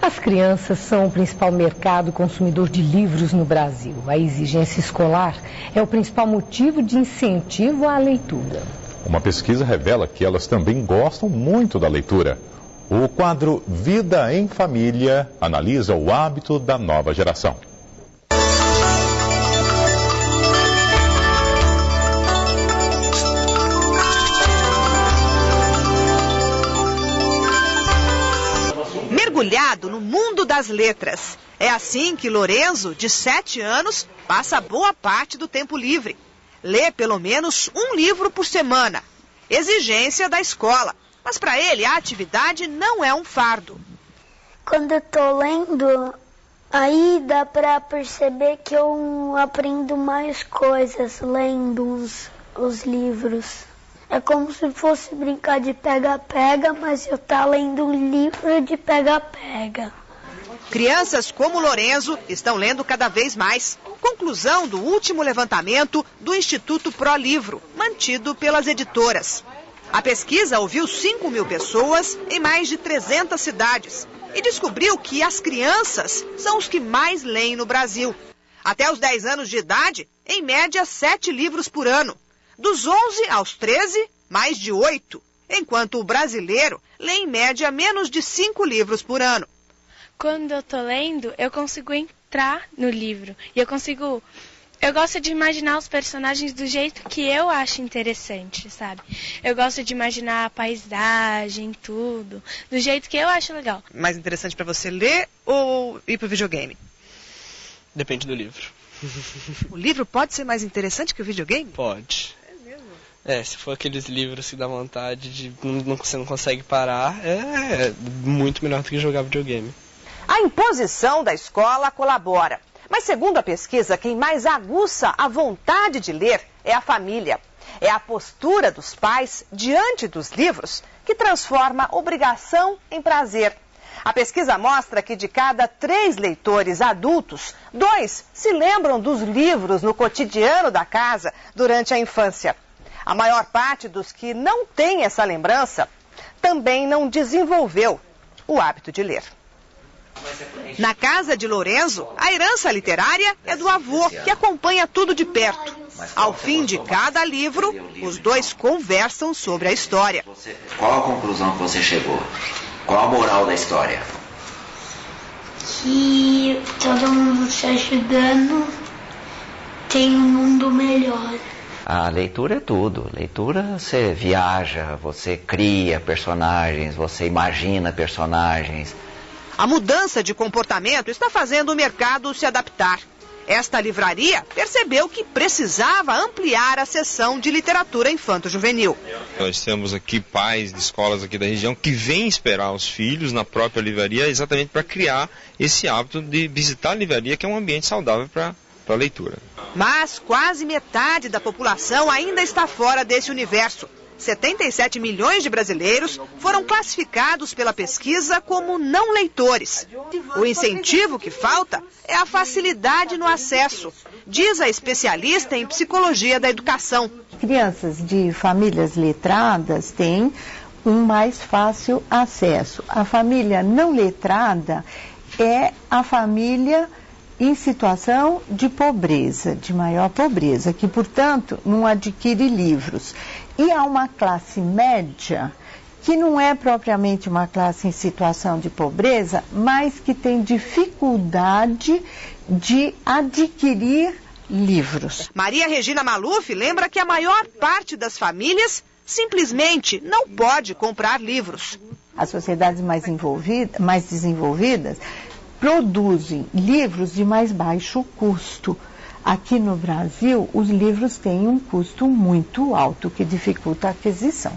As crianças são o principal mercado consumidor de livros no Brasil. A exigência escolar é o principal motivo de incentivo à leitura. Uma pesquisa revela que elas também gostam muito da leitura. O quadro Vida em Família analisa o hábito da nova geração. Mergulhado no mundo das letras. É assim que Lorenzo, de 7 anos, passa boa parte do tempo livre. Lê pelo menos um livro por semana. Exigência da escola. Mas para ele a atividade não é um fardo. Quando eu tô lendo, aí dá para perceber que eu aprendo mais coisas lendo os livros. É como se fosse brincar de pega-pega, mas eu tá lendo um livro de pega-pega. Crianças como Lorenzo estão lendo cada vez mais. Conclusão do último levantamento do Instituto Pro Livro, mantido pelas editoras. A pesquisa ouviu 5.000 pessoas em mais de 300 cidades e descobriu que as crianças são os que mais leem no Brasil. Até os 10 anos de idade, em média 7 livros por ano. Dos 11 aos 13, mais de 8, enquanto o brasileiro lê em média menos de 5 livros por ano. Quando eu tô lendo, eu consigo entrar no livro e eu gosto de imaginar os personagens do jeito que eu acho interessante, sabe? Eu gosto de imaginar a paisagem, tudo, do jeito que eu acho legal. Mais interessante para você ler ou ir pro videogame? Depende do livro. O livro pode ser mais interessante que o videogame? Pode. Se for aqueles livros que dá vontade de você não consegue parar, é muito melhor do que jogar videogame. A imposição da escola colabora. Mas segundo a pesquisa, quem mais aguça a vontade de ler é a família. É a postura dos pais diante dos livros que transforma obrigação em prazer. A pesquisa mostra que de cada 3 leitores adultos, 2 se lembram dos livros no cotidiano da casa durante a infância. A maior parte dos que não tem essa lembrança também não desenvolveu o hábito de ler. Na casa de Lorenzo, a herança literária é do avô, que acompanha tudo de perto. Ao fim de cada livro, os 2 conversam sobre a história. Qual a conclusão que você chegou? Qual a moral da história? Que todo mundo se ajudando tem um mundo melhor. A leitura é tudo. Leitura você viaja, você cria personagens, você imagina personagens. A mudança de comportamento está fazendo o mercado se adaptar. Esta livraria percebeu que precisava ampliar a seção de literatura infanto-juvenil. Nós temos aqui pais de escolas aqui da região que vêm esperar os filhos na própria livraria exatamente para criar esse hábito de visitar a livraria, que é um ambiente saudável para a leitura. Mas quase metade da população ainda está fora desse universo. 77 milhões de brasileiros foram classificados pela pesquisa como não leitores. O incentivo que falta é a facilidade no acesso, diz a especialista em psicologia da educação. Crianças de famílias letradas têm um mais fácil acesso. A família não letrada é a família em situação de pobreza, de maior pobreza, que, portanto, não adquire livros. E há uma classe média, que não é propriamente uma classe em situação de pobreza, mas que tem dificuldade de adquirir livros. Maria Regina Maluf lembra que a maior parte das famílias simplesmente não pode comprar livros. As sociedades mais desenvolvidas produzem livros de mais baixo custo. Aqui no Brasil, os livros têm um custo muito alto, que dificulta a aquisição.